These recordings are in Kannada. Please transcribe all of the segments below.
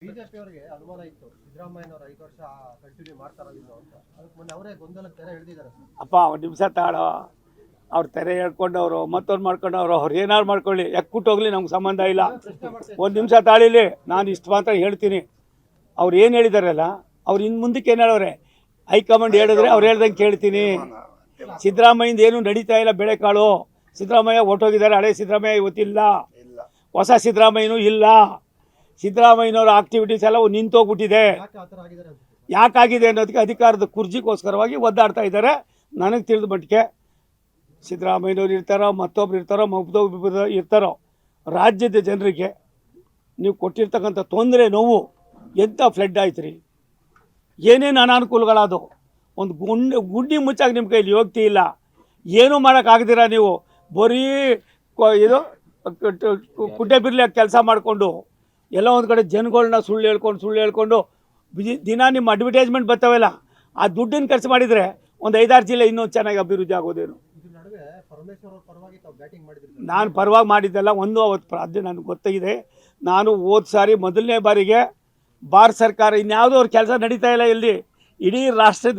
ಬಿಜೆಪಿ ಅವರಿಗೆ ಅನುಮಾನ ಇತ್ತು ಸಿದ್ದರಾಮಯ್ಯನವರು 5 ವರ್ಷ ಕಂಟಿನ್ಯೂ ಮಾಡ್ತಾರಲ್ಲ ಅಂತ. ಅದಕ್ಕೆ ಮೊನ್ನೆ ಅವರೇ ಗೊಂದಲಕ್ಕೆ ತೆರೆ ಎಳೆದಿದ್ದಾರೆ ಸರ್. ಅಪ್ಪ ಒಂದು ನಿಮಿಷ ತಾಳೋ, ಅವ್ರು ತೆರೆ ಹೇಳ್ಕೊಂಡವರು ಮತ್ತೊಂದು ಮಾಡ್ಕೊಂಡವ್ರು, ಅವ್ರು ಏನಾರು ಮಾಡ್ಕೊಳ್ಳಿ, ಎಕ್ಕುಟ್ಟೋಗ್ಲಿ, ನಮ್ಗೆ ಸಂಬಂಧ ಇಲ್ಲ. ಒಂದು ನಿಮಿಷ ತಾಳಿಲಿ, ನಾನು ಇಷ್ಟು ಮಾತ್ರ ಹೇಳ್ತೀನಿ. ಅವ್ರು ಏನು ಹೇಳಿದಾರಲ್ಲ, ಅವ್ರು ಇನ್ನು ಮುಂದಕ್ಕೆ ಏನು ಹೇಳೋರೆ, ಹೈಕಮಾಂಡ್ ಹೇಳಿದ್ರೆ ಅವ್ರು ಹೇಳ್ದಂಗೆ ಕೇಳ್ತೀನಿ. ಸಿದ್ದರಾಮಯ್ಯಿಂದ ಏನು ನಡೀತಾ ಇಲ್ಲ, ಬೆಳೆಕಾಳು. ಸಿದ್ದರಾಮಯ್ಯ ಹೊಟ್ಟೋಗಿದ್ದಾರೆ, ಹಳೆ ಸಿದ್ದರಾಮಯ್ಯ ಇವತ್ತಿಲ್ಲ, ಹೊಸ ಸಿದ್ದರಾಮಯ್ಯನೂ ಇಲ್ಲ. ಸಿದ್ದರಾಮಯ್ಯನವರ ಆಕ್ಟಿವಿಟೀಸ್ ಎಲ್ಲ ನಿಂತೋಗ್ಬಿಟ್ಟಿದೆ. ಯಾಕಾಗಿದೆ ಅನ್ನೋದಕ್ಕೆ ಅಧಿಕಾರದ ಕುರ್ಜಿಗೋಸ್ಕರವಾಗಿ ಒದ್ದಾಡ್ತಾ ಇದ್ದಾರೆ. ನನಗೆ ತಿಳಿದ ಮಟ್ಟಿಗೆ ಸಿದ್ದರಾಮಯ್ಯನವ್ರು ಇರ್ತಾರೋ, ಮತ್ತೊಬ್ರು ಇರ್ತಾರೋ, ಮತ್ತೊಬ್ಬರು ಇರ್ತಾರೋ, ರಾಜ್ಯದ ಜನರಿಗೆ ನೀವು ಕೊಟ್ಟಿರ್ತಕ್ಕಂಥ ತೊಂದರೆ ನೋವು ಎಂಥ ಫ್ಲಡ್ ಆಯ್ತು ರೀ. ಏನೇನು ಅನಾನುಕೂಲಗಳಾದವು. ಒಂದು ಗುಂಡಿ ಮುಚ್ಚಾಗಿ ನಿಮ್ಮ ಕೈಲಿ ಯೋಗ್ತಿ ಇಲ್ಲ. ಏನೂ ಮಾಡೋಕ್ಕಾಗದಿರ ನೀವು ಬರೀ ಇದು ಕುಡ್ಡೆ ಬಿರ್ಲಿ ಕೆಲಸ ಮಾಡಿಕೊಂಡು ಎಲ್ಲ ಒಂದು ಕಡೆ ಜನಗಳನ್ನ ಸುಳ್ಳು ಹೇಳ್ಕೊಂಡು ದಿನ ನಿಮ್ಮ ಅಡ್ವರ್ಟೈಸ್ಮೆಂಟ್ ಬರ್ತಾವಲ್ಲ, ಆ ದುಡ್ಡನ್ನು ಖರ್ಚು ಮಾಡಿದರೆ ಒಂದು 5-6 ಜಿಲ್ಲೆ ಇನ್ನೂ ಚೆನ್ನಾಗಿ ಅಭಿವೃದ್ಧಿ ಆಗೋದೇನು. ನಾನು ಪರವಾಗಿ ಮಾಡಿದ್ದೆಲ್ಲ ಒಂದು ಅವತ್ತು ಅದು ನನಗೆ ಗೊತ್ತಾಗಿದೆ. ನಾನು ಹೋದ ಸಾರಿ ಮೊದಲನೇ ಬಾರಿಗೆ ಭಾರತ ಸರ್ಕಾರ ಇನ್ಯಾವುದೋ ಅವ್ರ ಕೆಲಸ ನಡೀತಾ ಇಲ್ಲ ಇಲ್ಲಿ. ಇಡೀ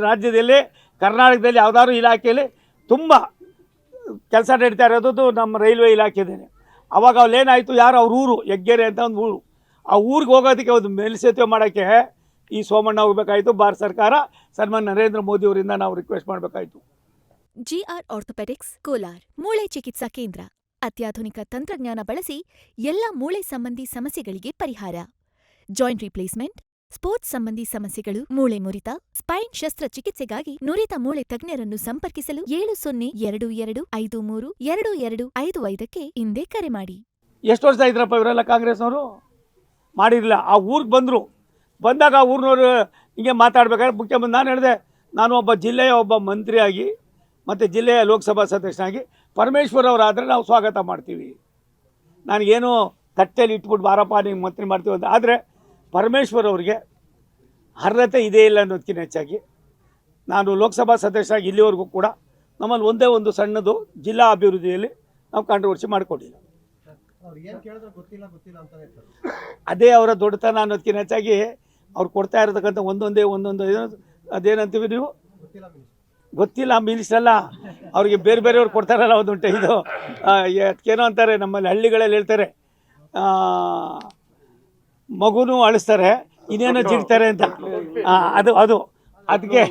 ರಾಜ್ಯದಲ್ಲಿ ಕರ್ನಾಟಕದಲ್ಲಿ ಯಾವುದಾದ್ರು ಇಲಾಖೆಯಲ್ಲಿ ತುಂಬ ಕೆಲಸ ನಡೀತಾ ಇರೋದು ನಮ್ಮ ರೈಲ್ವೆ ಇಲಾಖೆದೇನೆ. ಅವಾಗ ಅಲ್ಲೇನಾಯಿತು, ಯಾರು ಅವ್ರ ಊರು ಹೆಗ್ಗೆರೆ ಅಂತ ಒಂದು ಊರು, ಆ ಊರಿಗೆ ಹೋಗೋದಕ್ಕೆ ಒಂದು ಮೇಲ್ಸೇತುವೆ ಮಾಡೋಕ್ಕೆ ಈ ಸೋಮಣ್ಣ ಹೋಗಬೇಕಾಯಿತು. ಭಾರತ ಸರ್ಕಾರ ಸನ್ಮಾನ್ಯ ನರೇಂದ್ರ ಮೋದಿ ಅವರಿಂದ ನಾವು ರಿಕ್ವೆಸ್ಟ್ ಮಾಡಬೇಕಾಯಿತು. ಜಿಆರ್ ಆರ್ಥೋಪೆಡಿಕ್ಸ್ ಕೋಲಾರ್ ಮೂಳೆ ಚಿಕಿತ್ಸಾ ಕೇಂದ್ರ. ಅತ್ಯಾಧುನಿಕ ತಂತ್ರಜ್ಞಾನ ಬಳಸಿ ಎಲ್ಲ ಮೂಳೆ ಸಂಬಂಧಿ ಸಮಸ್ಯೆಗಳಿಗೆ ಪರಿಹಾರ. ಜಾಯಿಂಟ್ ರೀಪ್ಲೇಸ್ಮೆಂಟ್, ಸ್ಪೋರ್ಟ್ಸ್ ಸಂಬಂಧಿ ಸಮಸ್ಯೆಗಳು, ಮೂಳೆ ಮುರಿತ, ಸ್ಪೈನ್ ಶಸ್ತ್ರಚಿಕಿತ್ಸೆಗಾಗಿ ನುರಿತ ಮೂಳೆ ತಜ್ಞರನ್ನು ಸಂಪರ್ಕಿಸಲು 7022532255ಕ್ಕೆ ಹಿಂದೆ ಕರೆ ಮಾಡಿ. ಎಷ್ಟು ವರ್ಷ ಇದ್ರಪ್ಪ ಇವರೆಲ್ಲ ಕಾಂಗ್ರೆಸ್ನವರು? ಮಾಡಿರಲಿಲ್ಲ. ಆ ಊರಿಗೆ ಬಂದಾಗ ಆ ಊರಿನವರು ಹಿಂಗೆ ಮಾತಾಡ್ಬೇಕಾದ್ರೆ ಮುಖ್ಯಮಂತ್ರಿ ನಾನು ಹೇಳಿದೆ, ನಾನು ಒಬ್ಬ ಜಿಲ್ಲೆಯ ಒಬ್ಬ ಮಂತ್ರಿಯಾಗಿ ಮತ್ತು ಜಿಲ್ಲೆಯ ಲೋಕಸಭಾ ಸದಸ್ಯನಾಗಿ ಪರಮೇಶ್ವರ್ ಅವರಾದರೆ ನಾವು ಸ್ವಾಗತ ಮಾಡ್ತೀವಿ. ನನಗೇನು ತಟ್ಟೆಯಲ್ಲಿ ಇಟ್ಬಿಟ್ಟು ಬಾರಪ್ಪ ನೀವು ಮಂತ್ರಿ ಮಾಡ್ತೀವಿ ಅಂತ. ಆದರೆ ಪರಮೇಶ್ವರ್ ಅವರಿಗೆ ಅರ್ಹತೆ ಇದೆ ಇಲ್ಲ ಅನ್ನೋದಕ್ಕಿಂತ ಹೆಚ್ಚಾಗಿ ನಾನು ಲೋಕಸಭಾ ಸದಸ್ಯರಾಗಿ ಇಲ್ಲಿವರೆಗೂ ಕೂಡ ನಮ್ಮಲ್ಲಿ ಒಂದೇ ಒಂದು ಸಣ್ಣದು ಜಿಲ್ಲಾ ಅಭಿವೃದ್ಧಿಯಲ್ಲಿ ನಾವು ಕಾಂಟ್ರವರ್ಸಿ ಮಾಡಿಕೊಂಡಿಲ್ಲ. ಅದೇ ಅವರ ದೊಡ್ಡತನ ಅನ್ನೋದಕ್ಕಿಂತ ಹೆಚ್ಚಾಗಿ ಅವ್ರು ಕೊಡ್ತಾ ಇರತಕ್ಕಂಥ ಒಂದೊಂದು ಅದೇನಂತೀವಿ ನೀವು ಗೊತ್ತಿಲ್ಲ, ಮಿನಿಸ್ಟರ್ ಅಲ್ಲ, ಅವ್ರಿಗೆ ಬೇರೆ ಬೇರೆಯವ್ರು ಕೊಡ್ತಾರಲ್ಲ ಒಂದುಂಟೆ. ಇದು ಅದಕ್ಕೇನೋ ಅಂತಾರೆ ನಮ್ಮಲ್ಲಿ ಹಳ್ಳಿಗಳಲ್ಲಿ ಹೇಳ್ತಾರೆ, ಮಗುನೂ ಅಳಿಸ್ತಾರೆ ಇನ್ನೇನೋ ಜಿಡ್ತಾರೆ ಅಂತ. ಅದು ಅದಕ್ಕೆ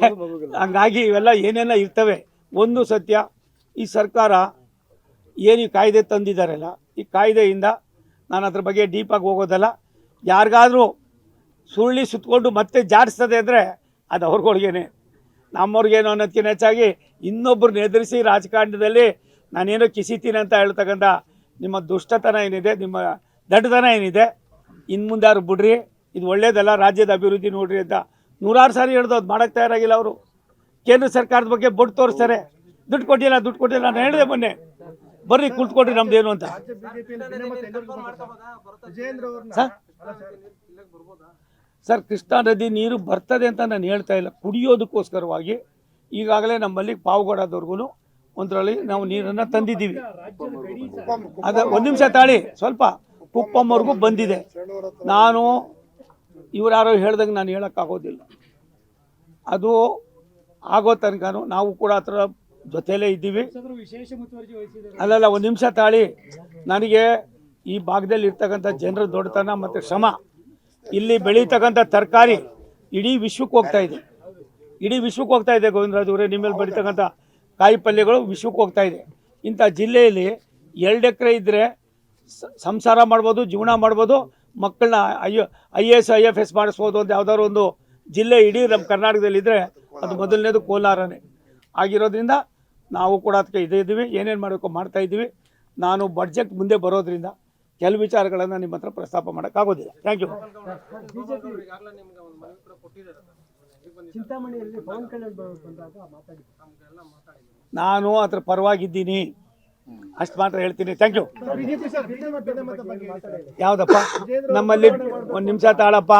ಹಂಗಾಗಿ ಇವೆಲ್ಲ ಏನೇನೋ ಇರ್ತವೆ. ಒಂದು ಸತ್ಯ, ಈ ಸರ್ಕಾರ ಏನು ಈ ಕಾಯ್ದೆ ತಂದಿದ್ದಾರಲ್ಲ, ಈ ಕಾಯ್ದೆಯಿಂದ ನಾನು ಅದ್ರ ಬಗ್ಗೆ ಡೀಪಾಗಿ ಹೋಗೋದಲ್ಲ. ಯಾರಿಗಾದರೂ ಸುಳ್ಳಿ ಸುತ್ತಕೊಂಡು ಮತ್ತೆ ಜಾಡಿಸ್ತದೆ ಅಂದರೆ ಅದು ಅವ್ರಿಗೊಳಗೇನೆ, ನಮ್ಮವ್ರಿಗೇನು ಅನ್ನೋದಕ್ಕಿಂತ ಹೆಚ್ಚಾಗಿ ಇನ್ನೊಬ್ಬರನ್ನ ಎದುರಿಸಿ ರಾಜಕಾರಣದಲ್ಲಿ ನಾನೇನೋ ಕಿಸಿತೀನಿ ಅಂತ ಹೇಳ್ತಕ್ಕಂಥ ನಿಮ್ಮ ದುಷ್ಟತನ ಏನಿದೆ, ನಿಮ್ಮ ದಡ್ಡತನ ಏನಿದೆ, ಇನ್ನು ಮುಂದೆ ಯಾರು ಬಿಡ್ರಿ, ಇದು ಒಳ್ಳೇದಲ್ಲ, ರಾಜ್ಯದ ಅಭಿವೃದ್ಧಿ ನೋಡ್ರಿ ಅಂತ 100 ಸಾರಿ ಹೇಳ್ದು ಅದು ಮಾಡೋಕ್ಕೆ ತಯಾರಾಗಿಲ್ಲ ಅವರು. ಕೇಂದ್ರ ಸರ್ಕಾರದ ಬಗ್ಗೆ ಬೊಟ್ಟು ತೋರಿಸ್ತಾರೆ, ದುಡ್ಡು ಕೊಟ್ಟಿಲ್ಲ. ನಾನು ಹೇಳಿದೆ ಮೊನ್ನೆ, ಬರ್ರಿ ಕುಳಿತುಕೊಡ್ರಿ ನಮ್ದೇನು ಅಂತ. ಸರ್, ಕೃಷ್ಣಾ ನದಿ ನೀರು ಬರ್ತದೆ ಅಂತ ನಾನು ಹೇಳ್ತಾ ಇಲ್ಲ. ಕುಡಿಯೋದಕ್ಕೋಸ್ಕರವಾಗಿ ಈಗಾಗಲೇ ನಮ್ಮಲ್ಲಿ ಪಾವಗಡದವರೆಗೂ ಒಂದರಲ್ಲಿ ನಾವು ನೀರನ್ನು ತಂದಿದ್ದೀವಿ. ಅದು ಒಂದು ನಿಮಿಷ ತಾಳಿ, ಸ್ವಲ್ಪ ಕುಪ್ಪಮ್ಮವ್ರಿಗೂ ಬಂದಿದೆ. ನಾನು ಇವ್ರು ಯಾರೋ ಹೇಳ್ದಂಗೆ ನಾನು ಹೇಳೋಕ್ಕಾಗೋದಿಲ್ಲ. ಅದು ಆಗೋ ತನಕನೂ ನಾವು ಕೂಡ ಆ ಥರ ಜೊತೆಯಲ್ಲೇ ಇದ್ದೀವಿ. ಅಲ್ಲಲ್ಲ, ಒಂದು ನಿಮಿಷ ತಾಳಿ. ನನಗೆ ಈ ಭಾಗದಲ್ಲಿ ಇರ್ತಕ್ಕಂಥ ಜನರ ದೊಡ್ಡತನ ಮತ್ತು ಶ್ರಮ, ಇಲ್ಲಿ ಬೆಳೀತಕ್ಕಂಥ ತರಕಾರಿ ಇಡೀ ವಿಶ್ವಕ್ಕೆ ಹೋಗ್ತಾ ಇದೆ. ಗೋವಿಂದರಾಜ್ ಅವರೇ, ನಿಮ್ಮಲ್ಲಿ ಬೆಳೀತಕ್ಕಂಥ ಕಾಯಿ ಪಲ್ಯಗಳು ವಿಶ್ವಕ್ಕೆ ಹೋಗ್ತಾ ಇದೆ. ಇಂಥ ಜಿಲ್ಲೆಯಲ್ಲಿ 2 ಎಕರೆ ಇದ್ದರೆ ಸಂಸಾರ ಮಾಡ್ಬೋದು, ಜೀವನ ಮಾಡ್ಬೋದು, ಮಕ್ಕಳನ್ನ IAS IFS ಮಾಡಿಸ್ಬೋದು ಅಂತ ಯಾವುದಾದ್ರು ಒಂದು ಜಿಲ್ಲೆ ಇಡೀ ನಮ್ಮ ಕರ್ನಾಟಕದಲ್ಲಿದ್ದರೆ ಅದು ಮೊದಲನೇದು ಕೋಲಾರನೇ ಆಗಿರೋದ್ರಿಂದ ನಾವು ಕೂಡ ಅದಕ್ಕೆ ಇದ್ದೀವಿ. ಏನೇನು ಮಾಡಬೇಕು ಮಾಡ್ತಾ ಇದ್ದೀವಿ. ನಾನು ಬಡ್ಜೆಟ್ ಮುಂದೆ ಬರೋದ್ರಿಂದ ಕೆಲವು ವಿಚಾರಗಳನ್ನು ನಿಮ್ಮ ಹತ್ರ ಪ್ರಸ್ತಾಪ ಮಾಡೋಕ್ಕಾಗೋದಿಲ್ಲ. Thank you. ನಾನು ಅದರ ಪರವಾಗಿದ್ದೀನಿ, ಅಷ್ಟು ಮಾತ್ರ ಹೇಳ್ತೀನಿ. Thank you. ಯಾವುದಪ್ಪ ನಮ್ಮಲ್ಲಿ ಒಂದು ನಿಮಿಷ ತಾಳಪ್ಪ,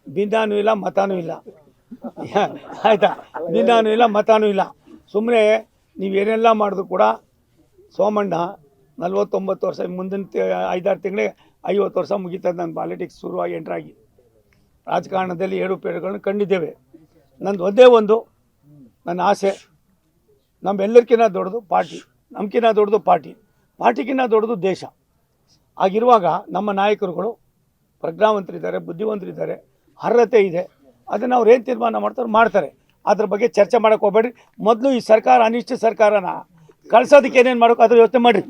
ಭಿನ್ನಾನೂ ಇಲ್ಲ ಮತಾನೂ ಇಲ್ಲ, ಆಯಿತಾ? ಭಿನ್ನಾನೂ ಇಲ್ಲ ಮತಾನೂ ಇಲ್ಲ. ಸುಮ್ಮನೆ ನೀವೇನೆಲ್ಲ ಮಾಡಿದ್ರು ಕೂಡ ಸೋಮಣ್ಣ 49 ವರ್ಷ, ಮುಂದಿನ 5-6 ತಿಂಗಳಿಗೆ 50 ವರ್ಷ ಮುಗೀತದೆ ನನ್ನ ಪಾಲಿಟಿಕ್ಸ್ ಶುರುವಾಗಿ ಎಂಟ್ರಾಗಿ. ರಾಜಕಾರಣದಲ್ಲಿ ಏರುಪೇರುಗಳನ್ನು ಕಂಡಿದ್ದೇವೆ. ನಂದು ಒಂದೇ ಒಂದು ನನ್ನ ಆಸೆ, ನಮ್ಮೆಲ್ಲರಿಗಿಂತ ದೊಡ್ಡದು ಪಾರ್ಟಿ, ನಮ್ಗಿಂತ ದೊಡ್ಡದು ಪಾರ್ಟಿಗಿಂತ ದೊಡ್ಡದು ದೇಶ. ಆಗಿರುವಾಗ ನಮ್ಮ ನಾಯಕರುಗಳು ಪ್ರಜ್ಞಾವಂತರಿದ್ದಾರೆ, ಬುದ್ಧಿವಂತರಿದ್ದಾರೆ, ಅರ್ಹತೆ ಇದೆ. ಅದನ್ನು ಅವ್ರು ಏನು ತೀರ್ಮಾನ ಮಾಡ್ತಾರೆ. ಅದ್ರ ಬಗ್ಗೆ ಚರ್ಚೆ ಮಾಡೋಕ್ಕೆ ಹೋಗಬೇಡ್ರಿ. ಮೊದಲು ಈ ಸರ್ಕಾರ ಅನಿಷ್ಟ ಸರ್ಕಾರನ ಕಳ್ಸೋದಕ್ಕೆ ಏನೇನು ಮಾಡೋಕೆ ಅದ್ರ ಯೋಚನೆ ಮಾಡಿರಿ.